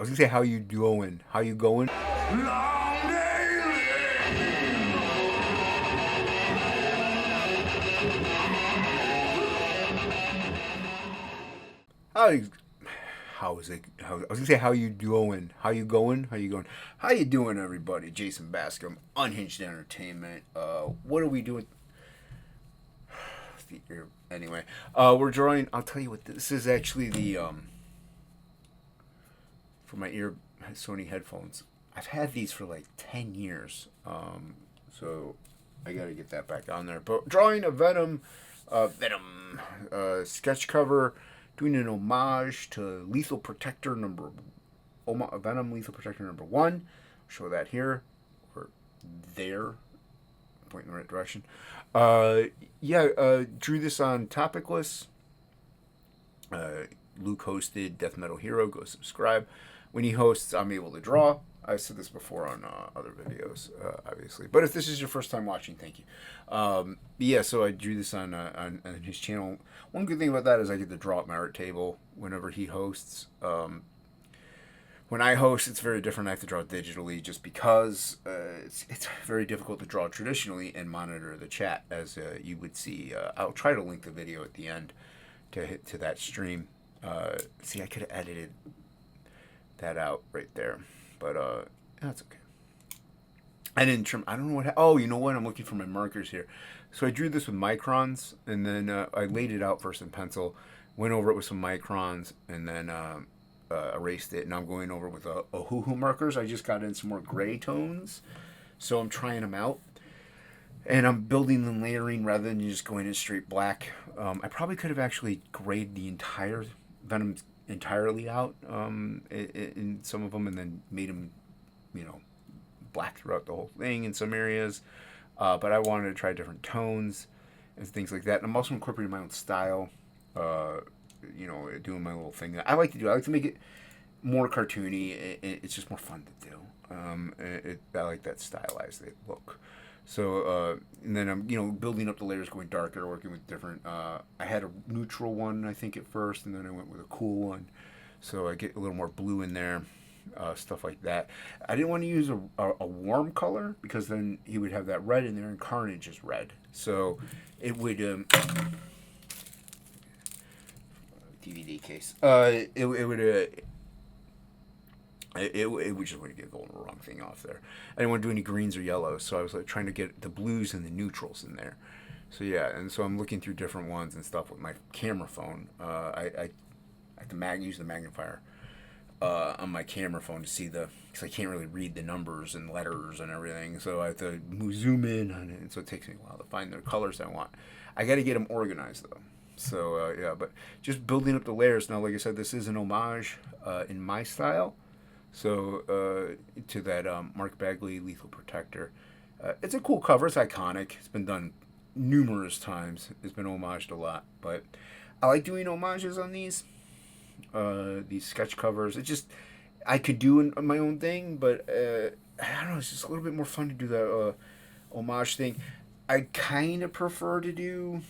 was gonna say how you doing? How you going? Long How how is it? I was gonna say how you doing? How you going? How you going? How you doing, everybody? Jason Bascom, Unhinged Entertainment. What are we doing? Anyway, we're drawing. I'll tell you what. This is actually the for my ear Sony headphones. I've had these for like 10 years. So I gotta get that back on there. But drawing a Venom sketch cover, doing an homage to Lethal Protector Venom Lethal Protector number 1. I'll show that here or there. Point in the right direction. Drew this on Topicless. Luke hosted Death Metal Hero. Go subscribe. When he hosts, I'm able to draw. I said this before on other videos, obviously. But if this is your first time watching, thank you. So I drew this on his channel. One good thing about that is I get to draw at my art table whenever he hosts. When I host, it's very different. I have to draw digitally just because it's very difficult to draw traditionally and monitor the chat, as you would see. I'll try to link the video at the end to that stream. I could have edited that out right there, but that's okay. I didn't trim. I don't know what. Oh, you know what? I'm looking for my markers here. So I drew this with microns, and then I laid it out first in pencil, went over it with some microns, and then erased it. And I'm going over with a hoo-hoo markers. I just got in some more gray tones, so I'm trying them out. And I'm building and layering rather than just going in straight black. I probably could have actually grayed the entire Venom entirely out in some of them, and then made them, black throughout the whole thing in some areas. But I wanted to try different tones and things like that. And I'm also incorporating my own style, doing my little thing that I like to do. I like to make it more cartoony. It's just more fun to do. I like that stylized look. So, and then I'm, building up the layers, going darker, working with different, I had a neutral one, I think, at first, and then I went with a cool one. So I get a little more blue in there, stuff like that. I didn't want to use a warm color because then he would have that red in there, and Carnage is red. So it would, DVD case, it was just going to get the wrong thing off there. I didn't want to do any greens or yellows, so I was like trying to get the blues and the neutrals in there. So yeah, and so I'm looking through different ones and stuff with my camera phone. I have to use the magnifier on my camera phone to see because I can't really read the numbers and letters and everything. So I have to zoom in on it, and so it takes me a while to find the colors I want. I got to get them organized though. So but just building up the layers now. Like I said, this is an homage in my style. So to that Mark Bagley Lethal Protector. It's a cool cover. It's iconic. It's been done numerous times. It's been homaged a lot. But I like doing homages on these sketch covers. I could do my own thing, but I don't know. It's just a little bit more fun to do that homage thing. I kind of prefer to do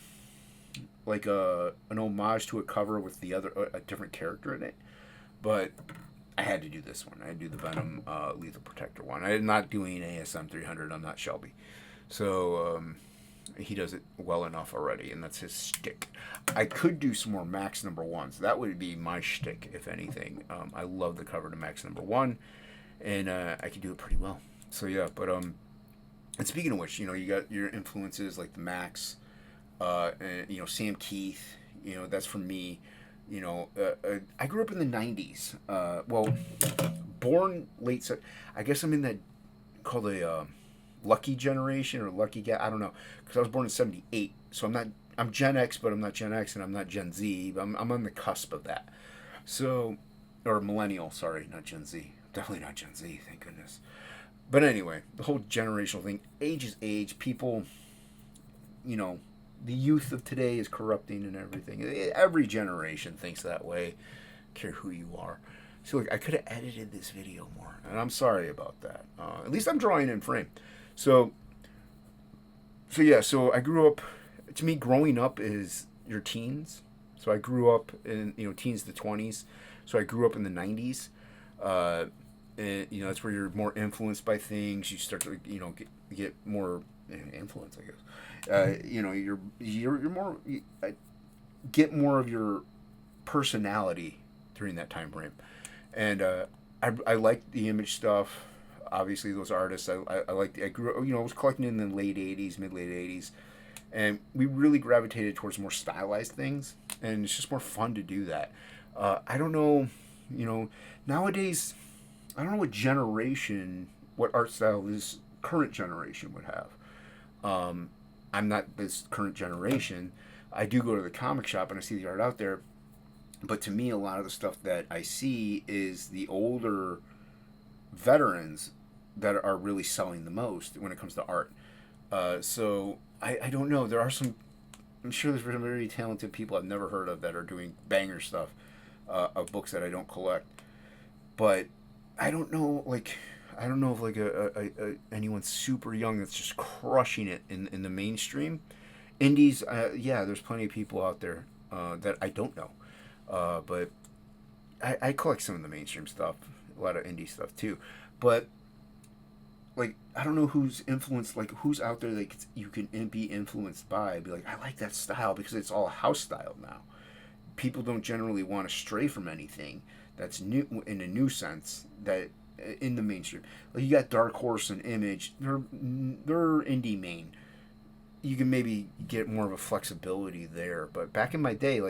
like an homage to a cover with a different character in it. But I had to do this one. I had to do the Venom Lethal Protector one. I'm not doing ASM 300. I'm not Shelby. So he does it well enough already, and that's his shtick. I could do some more Max number 1s. That would be my shtick, if anything. I love the cover to Max number 1, and I could do it pretty well. So yeah, but and speaking of which, you got your influences like the Max, and, Sam Keith. That's from me. I grew up in the 90s. Born late. I guess I'm in that called a lucky generation or lucky guy. I don't know, because I was born in 78. So I'm Gen X, but I'm not Gen X, and I'm not Gen Z. I'm on the cusp of that. So, or millennial. Sorry, not Gen Z. Definitely not Gen Z. Thank goodness. But anyway, the whole generational thing. Age is age. People, the youth of today is corrupting and everything. Every generation thinks that way, care who you are. So look, I could have edited this video more, and I'm sorry about that. At least I'm drawing in frame. So I grew up, to me, growing up is your teens. So I grew up in, teens to 20s. So I grew up in the 90s. Uh, and, that's where you're more influenced by things. You start to get more influence, I guess. You're more get more of your personality during that time frame, and I like the image stuff. Obviously, those artists I like. I grew I was collecting in the late '80s, mid late '80s, and we really gravitated towards more stylized things, and it's just more fun to do that. I don't know, nowadays I don't know what art style this current generation would have. Um, I'm not this current generation. I do go to the comic shop and I see the art out there, but to me, a lot of the stuff that I see is the older veterans that are really selling the most when it comes to art. So I don't know. There are some. I'm sure there's some very talented people I've never heard of that are doing banger stuff of books that I don't collect. But I don't know. I don't know if anyone super young that's just crushing it in the mainstream. Indies, yeah, there's plenty of people out there that I don't know. But I collect some of the mainstream stuff, a lot of indie stuff too. But I don't know who's influenced, who's out there that you can be influenced by. Be like, I like that style because it's all house style now. People don't generally want to stray from anything that's new in a new sense that in the mainstream. You got Dark Horse and Image. They're indie main. You can maybe get more of a flexibility there. But back in my day,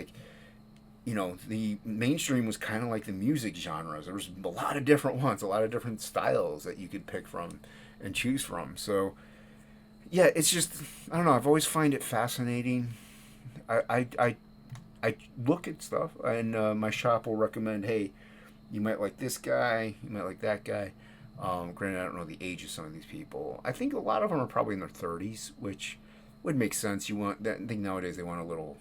the mainstream was kind of like the music genres. There was a lot of different ones, a lot of different styles that you could pick from and choose from. So yeah, it's just I don't know. I've always find it fascinating. I look at stuff, and my shop will recommend, hey, you might like this guy, you might like that guy. Granted, I don't know the age of some of these people. I think a lot of them are probably in their 30s, which would make sense. You want that. I think nowadays they want a little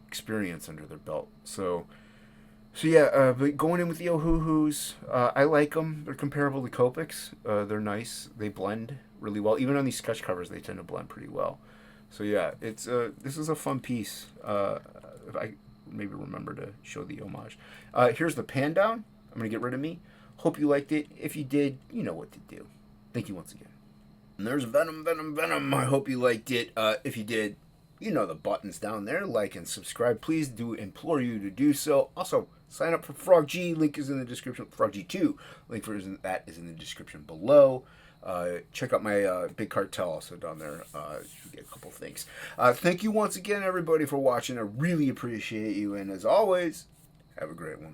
experience under their belt. So yeah, but going in with the Ohuhus, I like them. They're comparable to Copics. They're nice. They blend really well. Even on these sketch covers, they tend to blend pretty well. So yeah, it's this is a fun piece. If I maybe remember to show the homage. Here's the pan down. I'm gonna get rid of me. Hope you liked it. If you did, you know what to do. Thank you once again. And there's Venom, Venom, Venom. I hope you liked it. If you did, you know the buttons down there. Like and subscribe. Please do implore you to do so. Also, sign up for Frog G. Link is in the description. Frog G2. Link for that is in the description below. Check out my Big Cartel also down there. You get a couple things. Thank you once again, everybody, for watching. I really appreciate you. And as always, have a great one.